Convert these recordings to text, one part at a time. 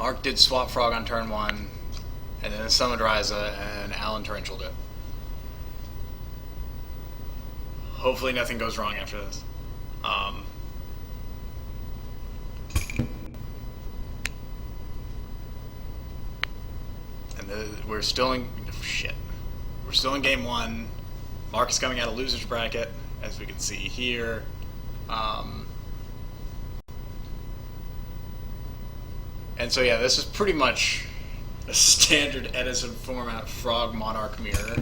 Mark did swap Frog on turn 1, and then summoned Ryza, and Alan torrentialed it. Hopefully nothing goes wrong after this. And we're still in... shit. We're still in game 1. Mark is coming out of loser's bracket, as we can see here. And so yeah, this is pretty much a standard Edison format Frog Monarch mirror.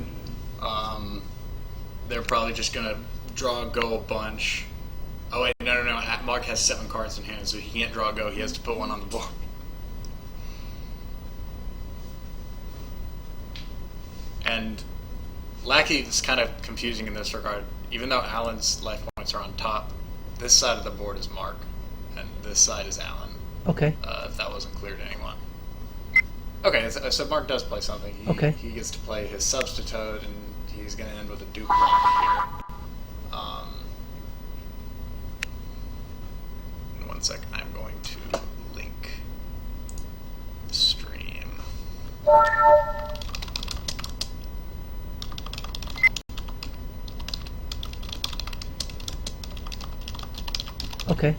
They're probably just gonna draw a go a bunch. Oh wait, no. Mark has 7 cards in hand, so he can't draw a go. He has to put one on the board. And lackey is kind of confusing in this regard. Even though Alan's life points are on top, this side of the board is Mark, and this side is Alan. Okay. If that wasn't clear to anyone. Okay, so Mark does play something. He gets to play his substitute, and he's going to end with a Duke rock here. In 1 second, I'm going to link the stream. Okay.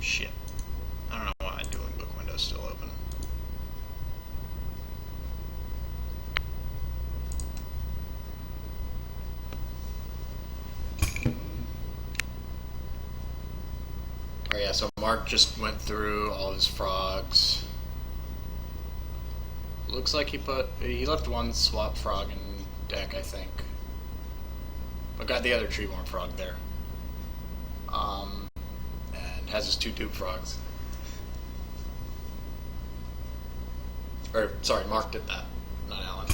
Shit. I don't know why my dueling book window's still open. Oh yeah, so Mark just went through all his frogs. Looks like he left 1 swap frog in deck, I think. But got the other Treeborn frog there. And has his 2 dupe frogs. Or, sorry, Mark did that, not Alan.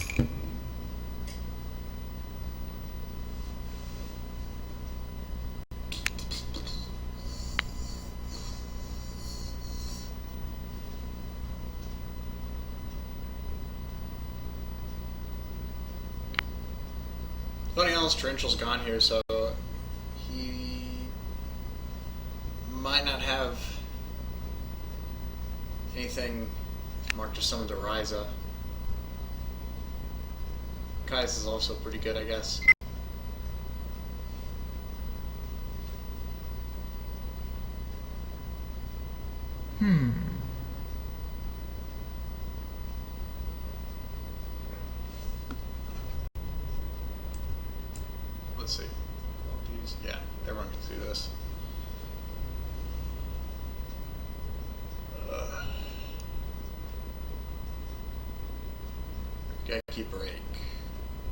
Funny, Alan's torrential's gone here, so he might not have anything. Mark just summoned a Ryza. Kai's is also pretty good, I guess. Let's see. Yeah, everyone can see this. Lackey break.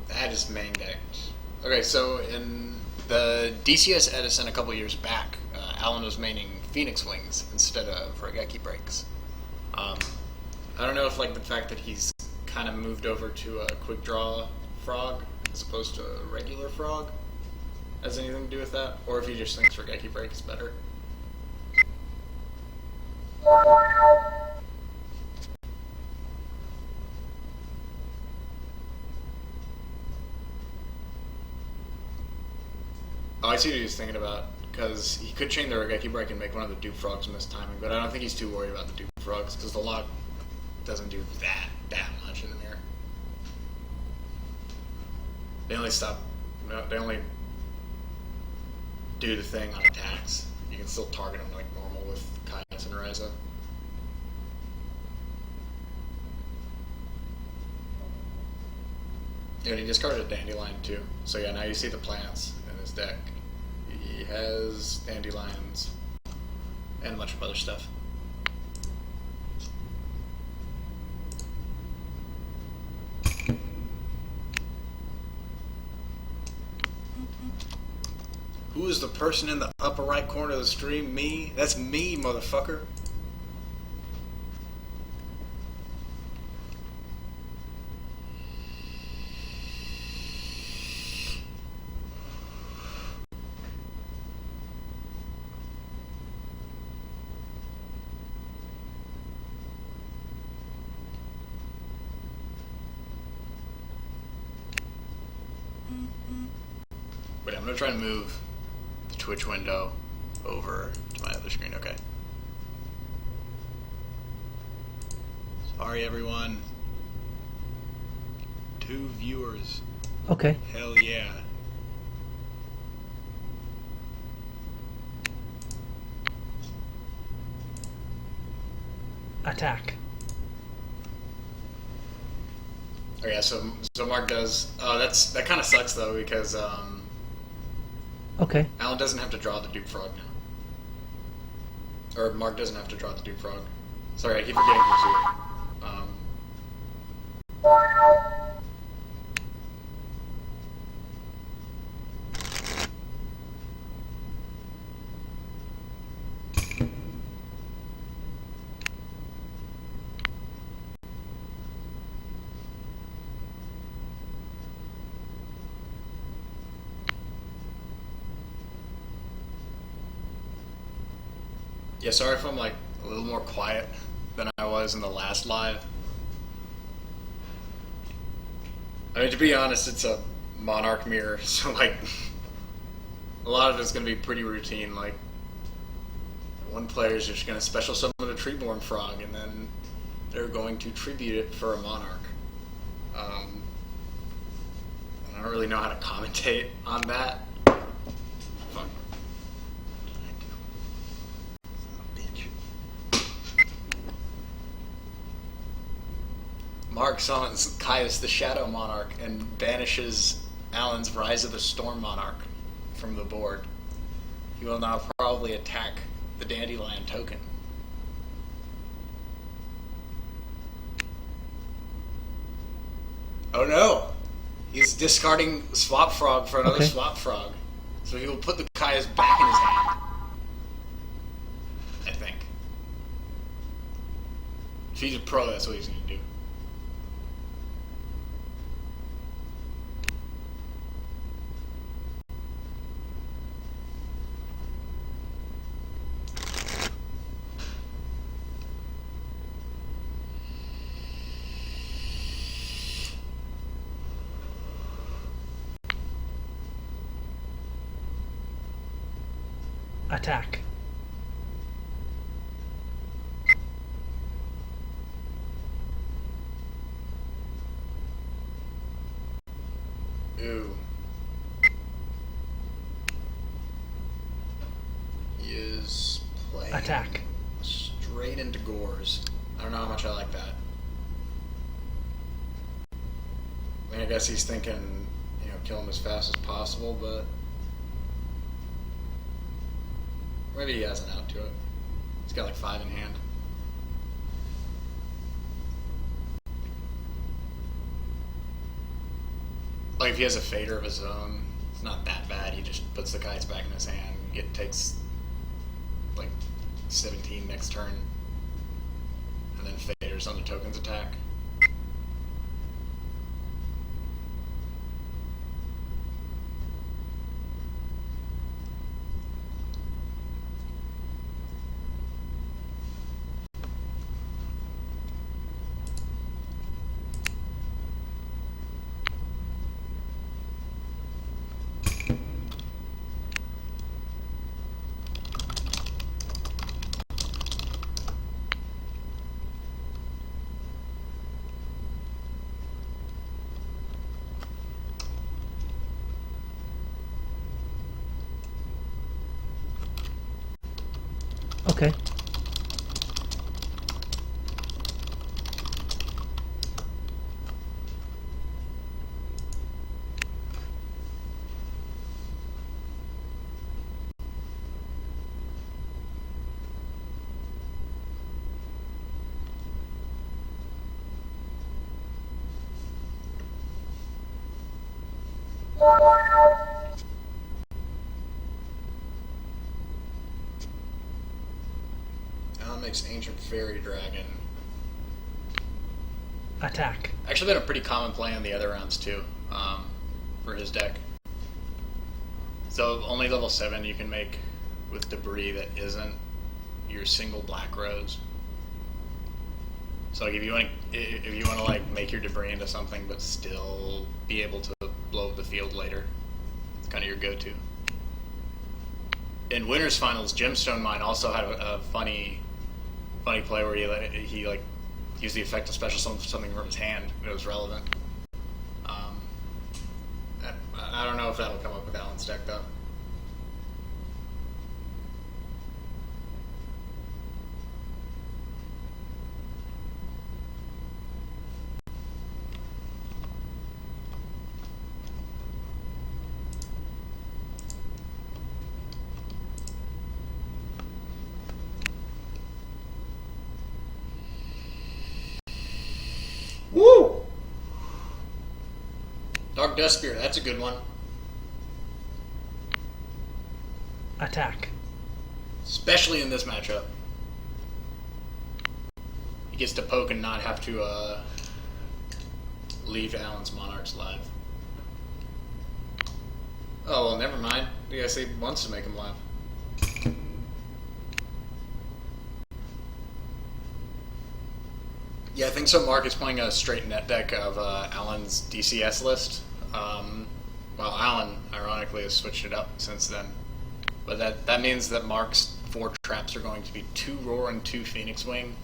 That is main decked. Okay, so in the DCS Edison a couple years back, Alan was maining Phoenix Wings instead of Regeki breaks. I don't know if like the fact that he's kind of moved over to a Quickdraw frog as opposed to a regular frog has anything to do with that, or if he just thinks Regeki break is better. Oh, I see what he's thinking about, because he could chain the Regeki break and make one of the dupe frogs miss timing, but I don't think he's too worried about the dupe frogs, because the lock doesn't do that much in the mirror. They only do the thing on attacks. You can still target them like normal with Kai's and Ryza. Yeah, and he discarded a Dandelion too. So yeah, now you see the plants in his deck. He has dandelions and a bunch of other stuff. Who is the person in the upper right corner of the stream? Me? That's me, motherfucker. Wait, I'm gonna try to move the Twitch window over to my other screen, okay. Sorry everyone. 2 viewers. Okay. Hell yeah. Attack. Oh yeah, so Mark does. Oh, that kind of sucks though because Okay. Alan doesn't have to draw the Duke Frog now, or Mark doesn't have to draw the Duke Frog. Sorry, I keep forgetting who's here. Yeah, sorry if I'm like a little more quiet than I was in the last live. I mean, to be honest, it's a Monarch mirror, so like a lot of it's gonna be pretty routine. Like one player's just gonna special summon a Treeborn Frog, and then they're going to tribute it for a Monarch. I don't really know how to commentate on that. Fuck. Mark summons Caius the Shadow Monarch and banishes Alan's Rise of the Storm Monarch from the board. He will now probably attack the Dandelion token. Oh no! He's discarding Swap Frog for another Swap Frog. So he will put the Caius back in his hand. I think. If he's a pro, that's what he's going to do. Attack. Ooh. He is playing Attack. straight into Gores. I don't know how much I like that. I mean, I guess he's thinking, you know, kill him as fast as possible, but maybe he has an out to it. He's got like 5 in hand. Like if he has a fader of his own, it's not that bad. He just puts the kites back in his hand. Takes like 17 next turn, and then faders on the token's attack. Okay. makes Ancient Fairy Dragon. Attack. Actually been a pretty common play on the other rounds too, for his deck. So only level 7 you can make with debris that isn't your single black rose. So like if you want to like make your debris into something but still be able to blow up the field later, it's kind of your go-to. In Winners Finals, Gemstone Mine also had a funny play where he like used the effect of special something from his hand. It was relevant. I don't know if that'll come up with Alan's deck though. Woo! Dark Dust Spear, that's a good one. Attack. Especially in this matchup. He gets to poke and not have to leave Alan's Monarchs live. Oh, well, never mind. The guy say wants to make him live. Yeah, I think so. Mark is playing a straight net deck of Alan's DCS list. Well, Alan, ironically, has switched it up since then. But that means that Mark's 4 traps are going to be 2 Roar and 2 Phoenix Wing.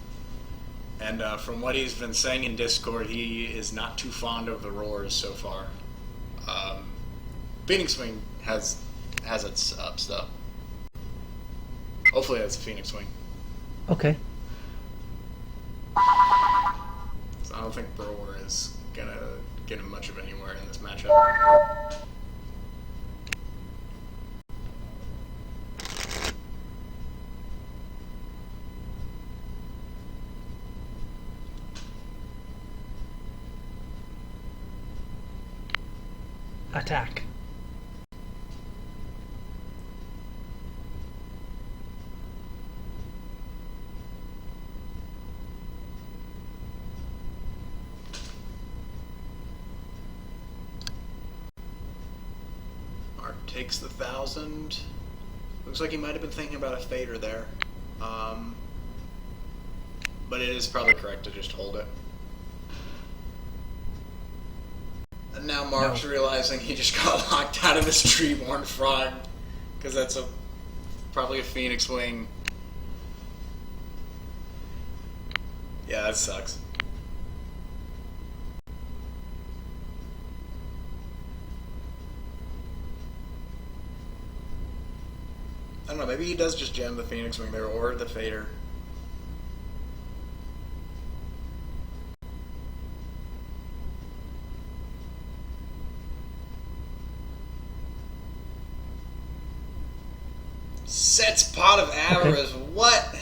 And from what he's been saying in Discord, he is not too fond of the Roars so far. Phoenix Wing has its ups, though. Hopefully that's a Phoenix Wing. Okay. So I don't think Roar is gonna get him much of anywhere in this matchup. Attack. Mark takes the 1,000. Looks like he might have been thinking about a fader there. But it is probably correct to just hold it. And now Mark's realizing he just got locked out of his Treeborn Frog. Because that's probably a Phoenix Wing. Yeah, that sucks. I don't know, maybe he does just jam the Phoenix Wing there, or the Fader. Sets Pot of Avarice, okay. What?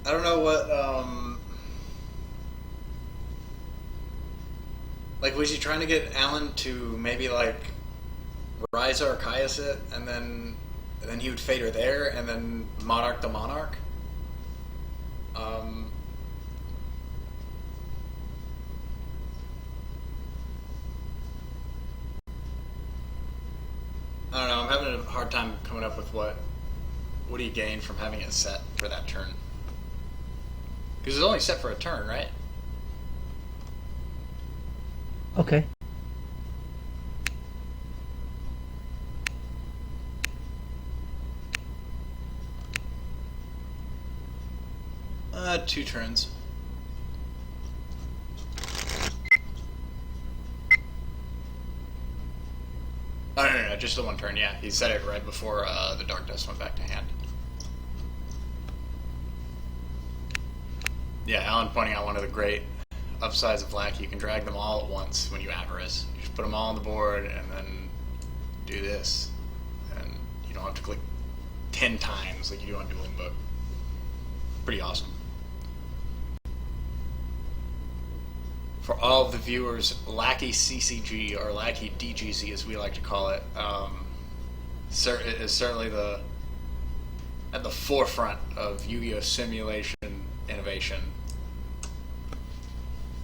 I don't know what, like, was he trying to get Alan to maybe, like, Rise Archias it, and then he would fade her there, and then Monarch the Monarch? I don't know, I'm having a hard time coming up with what he gained from having it set for that turn. Because it's only set for a turn, right? Okay. Two turns. Oh, no, just the one turn, yeah. He set it right before the Dark Dust went back to hand. Yeah, Alan pointing out one of the great upsides of Lackey. You can drag them all at once when you Avarice. You just put them all on the board and then do this. And you don't have to click 10 times like you do on Dueling Book. Pretty awesome. For all of the viewers, lackey CCG, or lackey DGZ as we like to call it, is certainly at the forefront of Yu-Gi-Oh! Simulation innovation.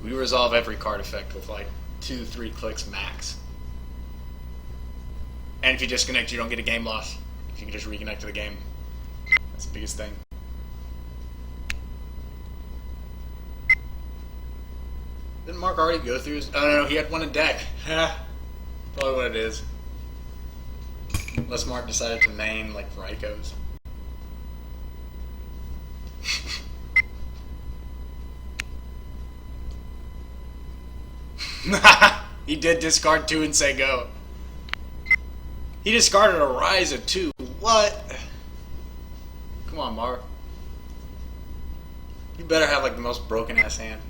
We resolve every card effect with like 2-3 clicks max. And if you disconnect, you don't get a game loss. If you can just reconnect to the game, that's the biggest thing. Didn't Mark already go through his... Oh, no, he had one in deck. Probably what it is. Unless Mark decided to main, like, Raikou. He did discard 2 and say go. He discarded a Ryza too. What? Come on, Mark. You better have, like, the most broken-ass hand.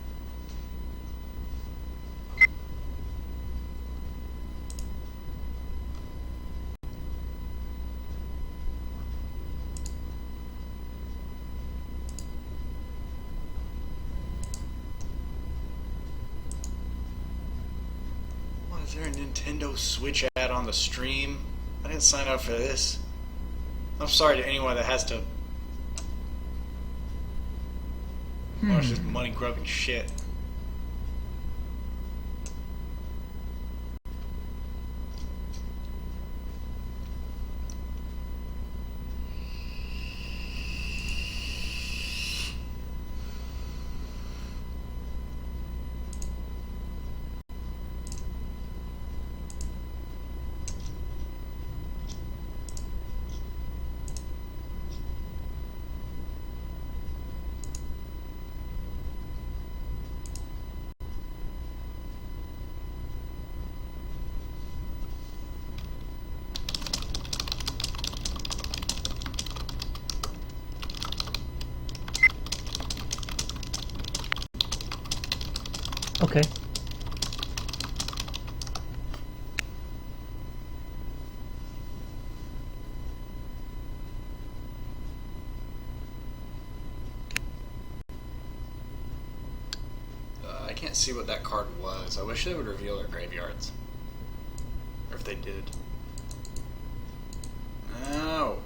Is there a Nintendo Switch ad on the stream? I didn't sign up for this. I'm sorry to anyone that has to watch this money grubbing shit. Okay. I can't see what that card was. I wish they would reveal their graveyards. Or if they did. Oh.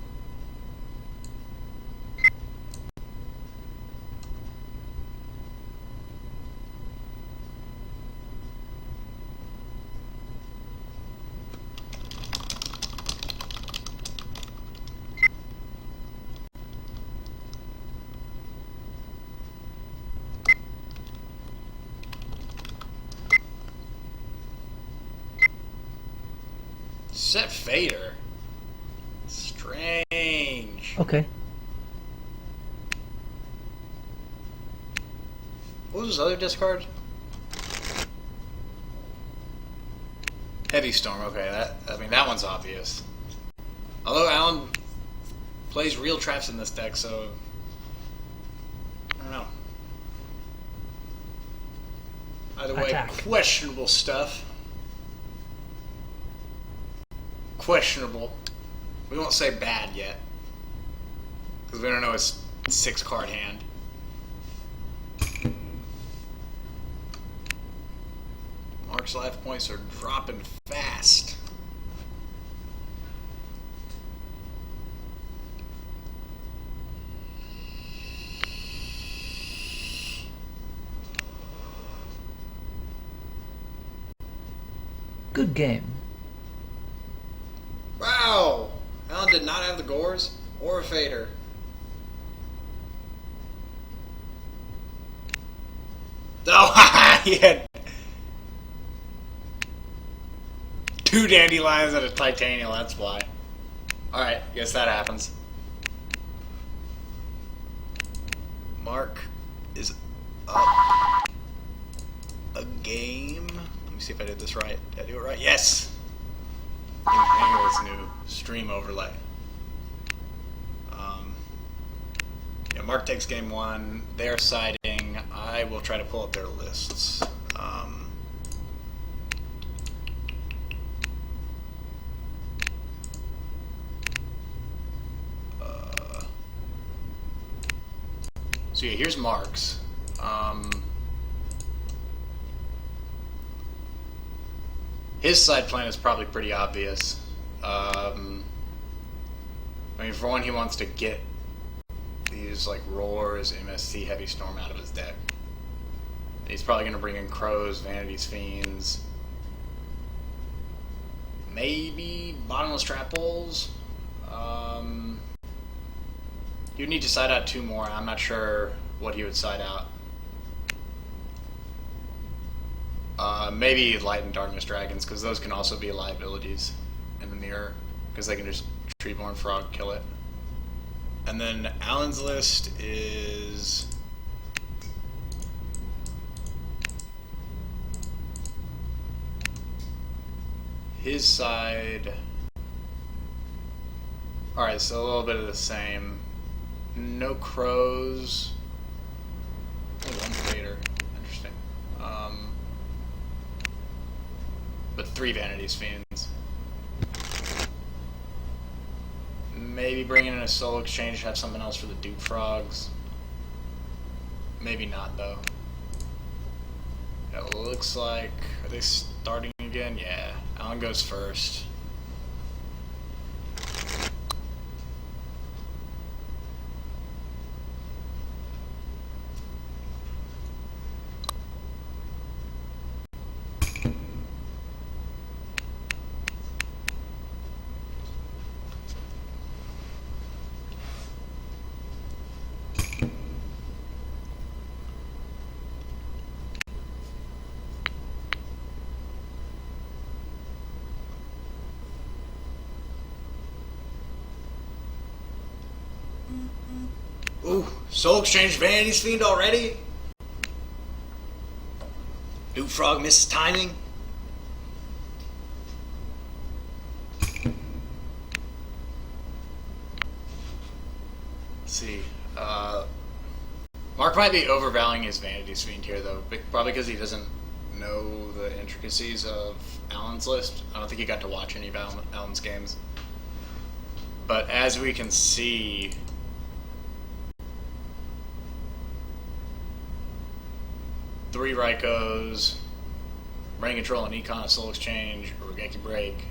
Set Fader. Strange. Okay. What was his other discard? Heavy Storm. Okay, that one's obvious. Although Alan plays real traps in this deck, so I don't know. Either way, Attack. questionable stuff. Questionable. We won't say bad yet, because we don't know his 6-card hand. Mark's life points are dropping fast. Good game. Wow! Alan did not have the Gores or a Fader. Oh, he had 2 Dandelions and a Titanium, that's why. Alright, guess that happens. Mark is up a game. Let me see if I did this right. Did I do it right? Yes! Angle's new stream overlay. Yeah, Mark takes game 1. They're siding. I will try to pull up their lists. So yeah, here's Mark's. His side plan is probably pretty obvious. I mean, for one, he wants to get these like Roars, MST, Heavy Storm out of his deck. He's probably going to bring in Crows, Vanity's Fiends, maybe Bottomless Trap Holes. You'd need to side out 2 more. I'm not sure what he would side out. Maybe Light and Darkness Dragons, because those can also be liabilities in the mirror, because they can just Treeborn Frog kill it. And then Alan's list is his side. Alright, so a little bit of the same. No Crows. Only 1 Vader. Interesting. But 3 Vanity's Fiends. Maybe bring in a Soul Exchange, have something else for the Duke Frogs. Maybe not, though. It looks like... Are they starting again? Yeah. Alan goes first. Ooh, Soul Exchange Vanity's Fiend already? Duke Frog misses timing. Let's see. Mark might be overvaluing his Vanity's Fiend here, though. Probably because he doesn't know the intricacies of Alan's list. I don't think he got to watch any of Alan's games. But as we can see... Three Raikos, Brain Control and Econ, Soul Exchange, or Regeki Break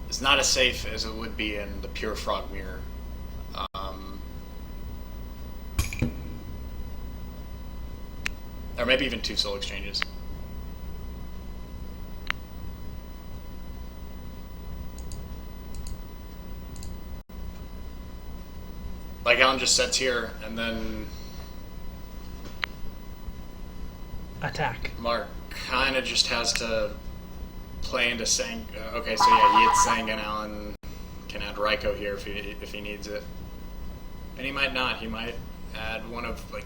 is not as safe as it would be in the pure Frog Mirror. Or maybe even 2 Soul Exchanges. Like Alan just sets here, and then... Attack. Mark kind of just has to play into Sang. Okay, so yeah, he hits Sang, and Alan can add Raiko here if he needs it. And he might not. He might add one of like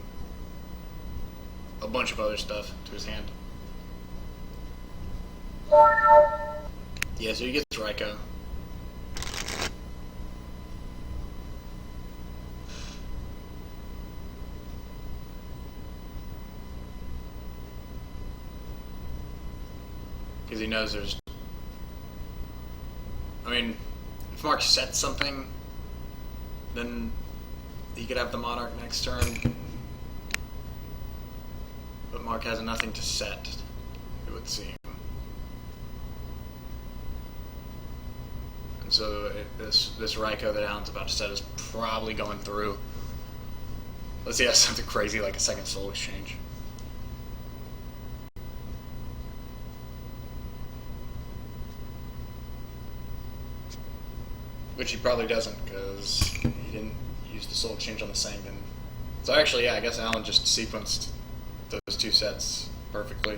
a bunch of other stuff to his hand. Yeah, so he gets Raiko. Because he knows there's... I mean, if Mark sets something, then he could have the Monarch next turn. But Mark has nothing to set, it would seem. And so this Raiko that Alan's about to set is probably going through. Let's see, he has something crazy like a second Soul Exchange. Which he probably doesn't, because he didn't use the Soul Exchange on the Sangan. So actually, yeah, I guess Alan just sequenced those 2 sets perfectly.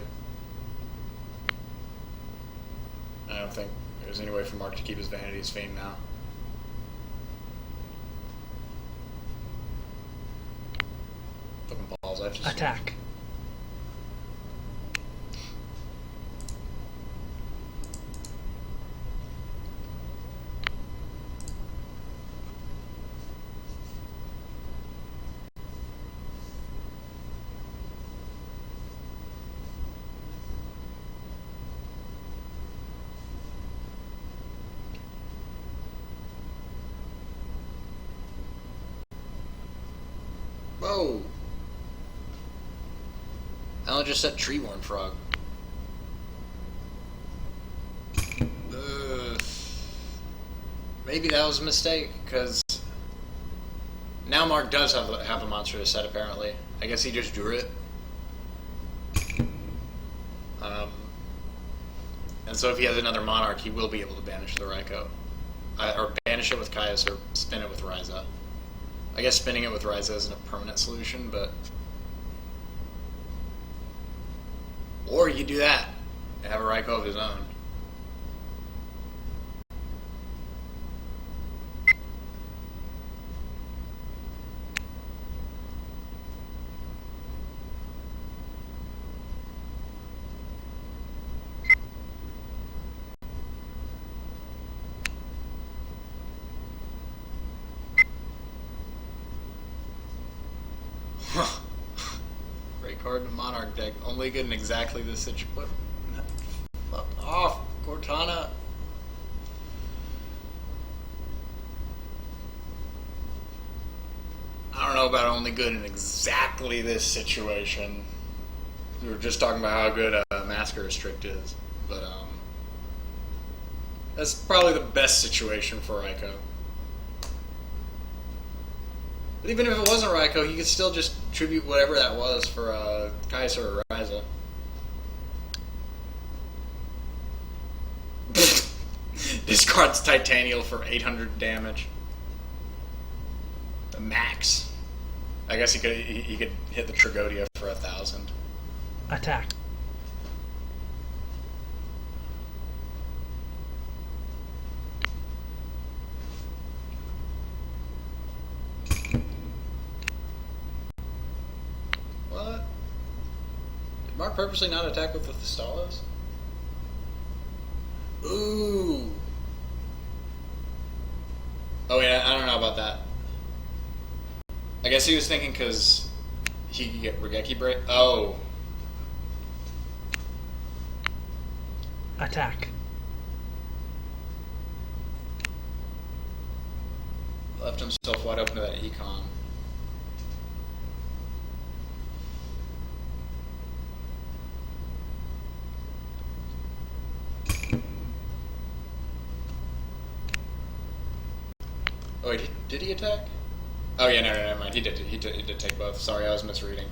I don't think there's any way for Mark to keep his Vanity's Fiend now. Fucking balls, I just... Attack. Whoa! Alan just said Treeborn Frog. Maybe that was a mistake, because now Mark does have a monster to set, apparently. I guess he just drew it. And so if he has another Monarch, he will be able to banish the Raikou. Or banish it with Caius, or spin it with Ryza. I guess spinning it with Ryza isn't a permanent solution, but... Or you do that, and have a Raikou of his own. Great card in the Monarch deck. Only good in exactly this situation. Fuck off, Cortana. I don't know about only good in exactly this situation. We were just talking about how good Masker Restrict is, but that's probably the best situation for Raikou. But even if it wasn't Raikou, he could still just tribute whatever that was for Caius or Ryza. Discards Titanial for 800 damage. The max. I guess he could hit the Tragodia for 1,000. Attack. What? Did Mark purposely not attack with the Thestalos? Ooh. Oh yeah, I don't know about that. I guess he was thinking because he could get Regeki Break. Oh. Attack. Left himself wide open to that econ. Oh wait, did he attack? Oh yeah, no, never mind. He did take both. Sorry, I was misreading.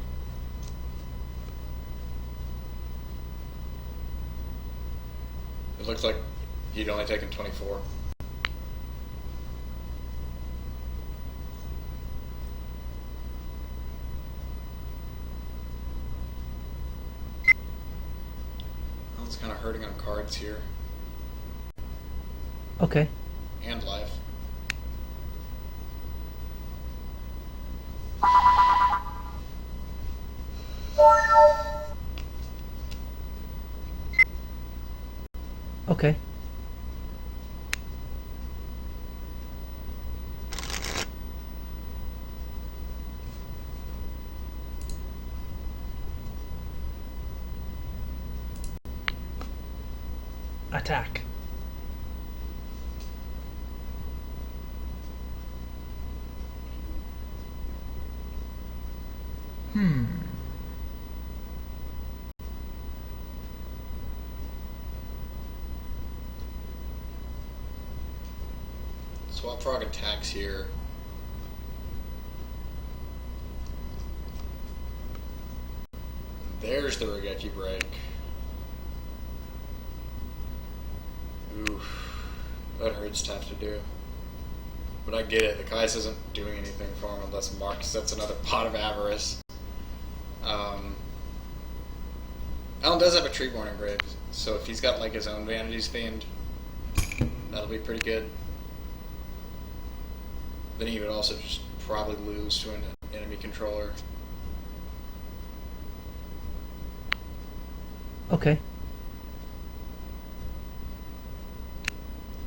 It looks like he'd only taken 24. I was kind of hurting on cards here. Okay. And life. Okay. Attack. Swap Frog attacks here. There's the Regeki Break. Oof. That hurts tough to do. But I get it. The Kais isn't doing anything for him unless Mark sets another Pot of Avarice. Alan does have a Treeborn engraved, so if he's got like his own Vanity's Fiend, that'll be pretty good. Then he would also just probably lose to an enemy controller. Okay.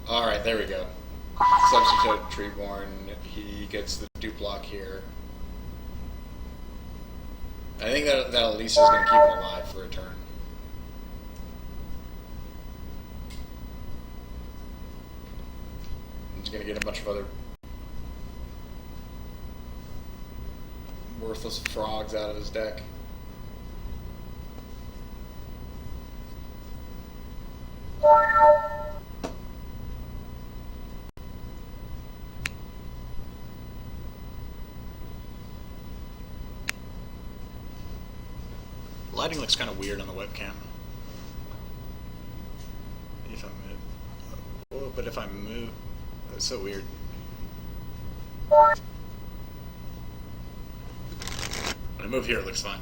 Alright, there we go. Substitute Treeborn, he gets the Duplock here. I think that at least is going to keep him alive for a turn. He's going to get a bunch of other worthless frogs out of his deck. lighting looks kind of weird on the webcam. If I move, oh, but if I move, that's so weird. When I move here, it looks fine.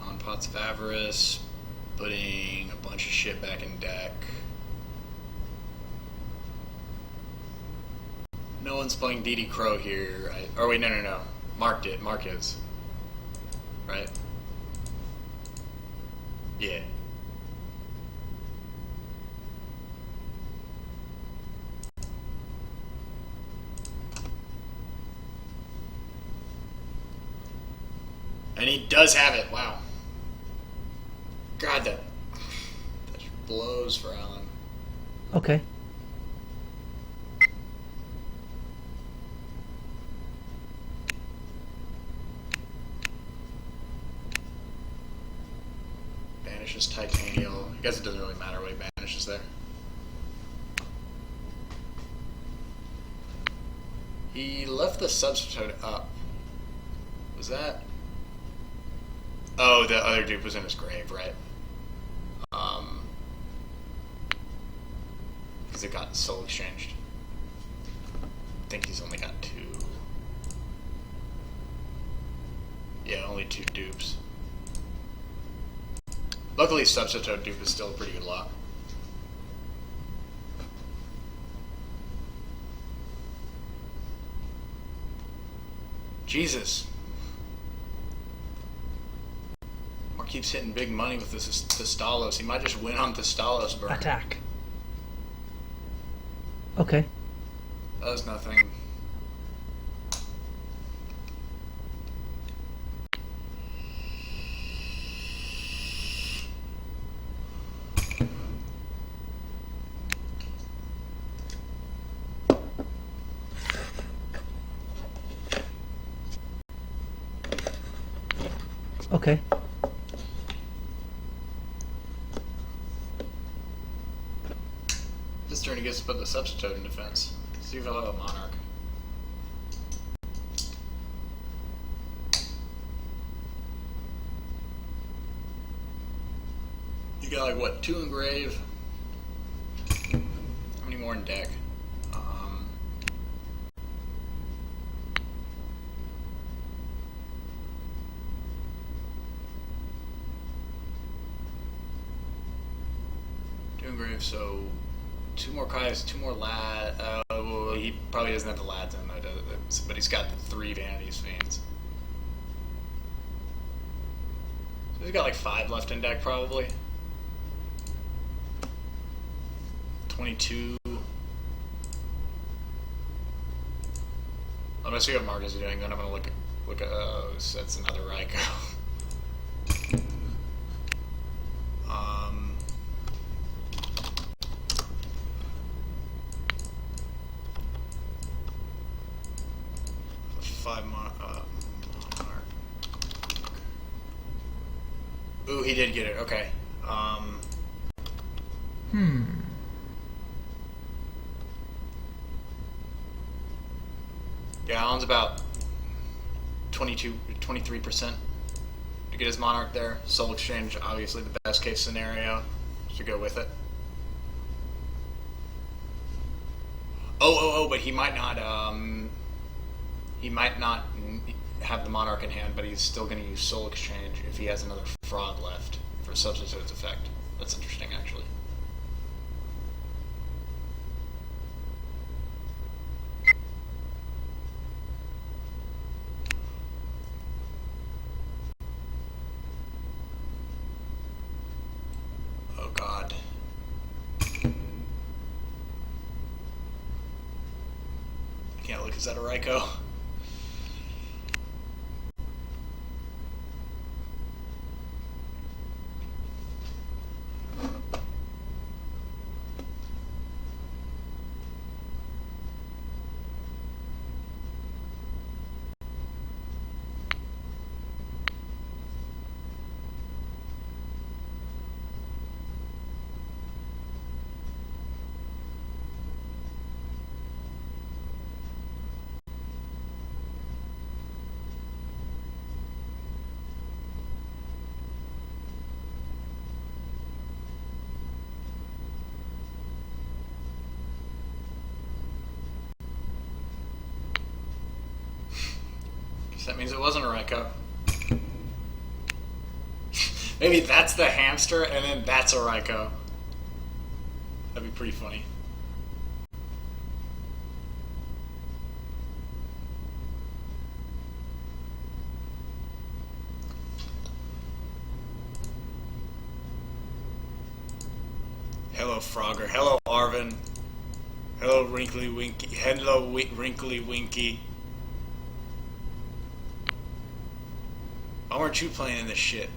On Pots of Avarice, putting a bunch of shit back in deck. No one's playing DD Crow here. Or wait, no. Mark did. Mark is. Right? Yeah. And he does have it. Wow. God, that blows for Alan. Okay. Banishes Titanial. I guess it doesn't really matter what he banishes there. He left the substitute up. Was that? Oh, the other dude was in his grave, right? Because it got soul exchanged. I think he's only got 2. Yeah, only 2 dupes. Luckily, substitute dupe is still a pretty good lock. Jesus. Mark keeps hitting big money with this Stalos. He might just win on the Stalos burn. Attack. Okay. That was nothing. Okay. This turn he gets to put the substitute in defense. See if he'll have a Monarch. You got like what, 2 in grave? How many more in deck? 2 in grave, so 2 more Kais, 2 more lad. Well, he probably doesn't have the lads in though, but he's got the 3 Vanities Fiends. So he's got like 5 left in deck probably. 22. I'm gonna see what Mark is doing, then I'm gonna look at so that's another Ryko. 5 Monarch. Ooh, he did get it. Okay. Yeah, Alan's about 23% to get his Monarch there. Soul Exchange, obviously the best case scenario to go with it. Oh, but he might not have the Monarch in hand, but he's still going to use Soul Exchange if he has another Frog left for Substitute's effect. That's interesting, actually. Oh, God. I can't look. Is that a Ryko? That means it wasn't a Raikou. Maybe that's the hamster, and then that's a Raikou. That'd be pretty funny. Hello, Frogger. Hello, Arvin. Hello, Wrinkly Winky. Hello, Wrinkly Winky. Why weren't you playing in this shit?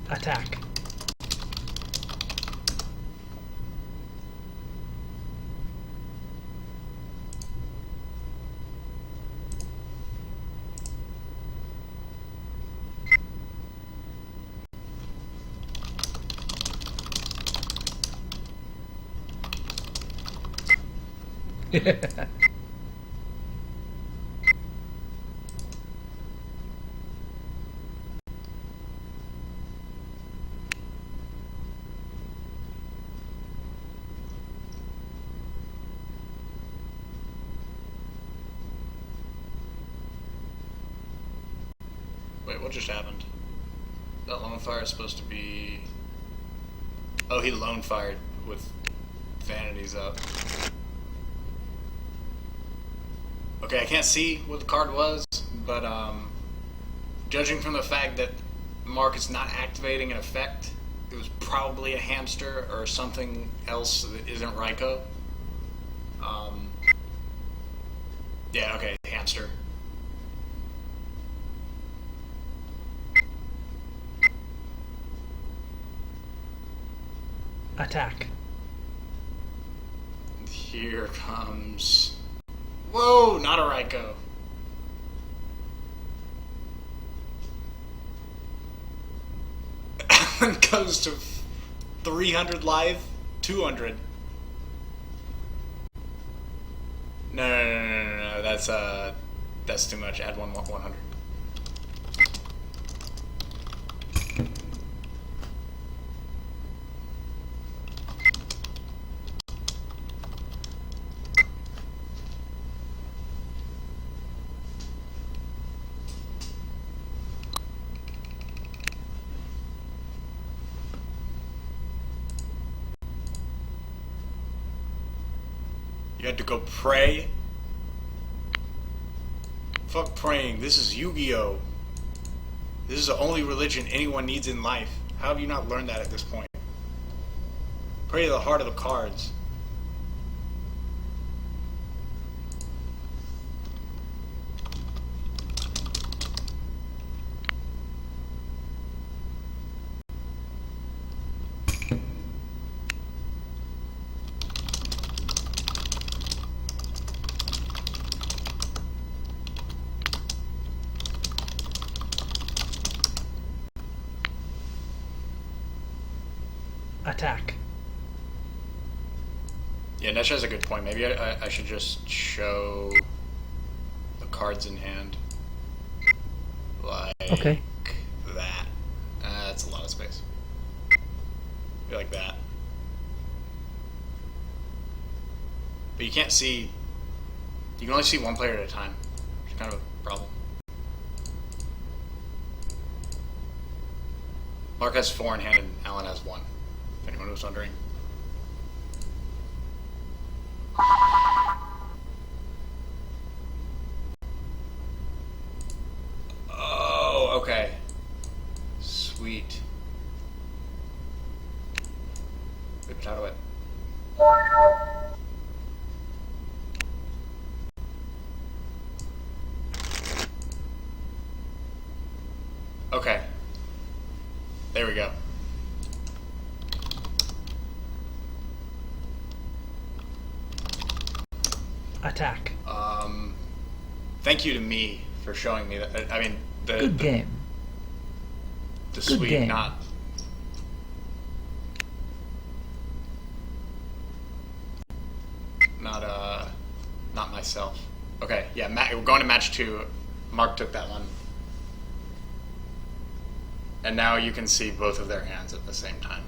Attack. Wait, what just happened? That lone fire is supposed to be... Oh, he lone fired with vanities up. Okay, I can't see what the card was, but judging from the fact that Mark is not activating an effect, it was probably a hamster or something else that isn't Raikou. Yeah, okay, hamster. Attack. Here comes... Whoa, not a Raikou. Alan goes to 300 life, 200. No, that's too much. Add 100. You had to go pray? Fuck praying. This is Yu-Gi-Oh! This is the only religion anyone needs in life. How have you not learned that at this point? Pray to the heart of the cards. Attack. Yeah, Nesh has a good point. Maybe I should just show the cards in hand. Like Okay. that. That's a lot of space. Maybe like that. But you can't see... You can only see one player at a time, which is kind of a problem. Mark has 4 in hand and Alan has 1. If anyone was wondering. Oh, okay. Sweet. Whip it out of it. Okay. There we go. Attack. Thank you to me for showing me that. I mean, Good game. The Good sweet, game. not myself. Okay, yeah, we're going to match 2. Mark took that one. And now you can see both of their hands at the same time.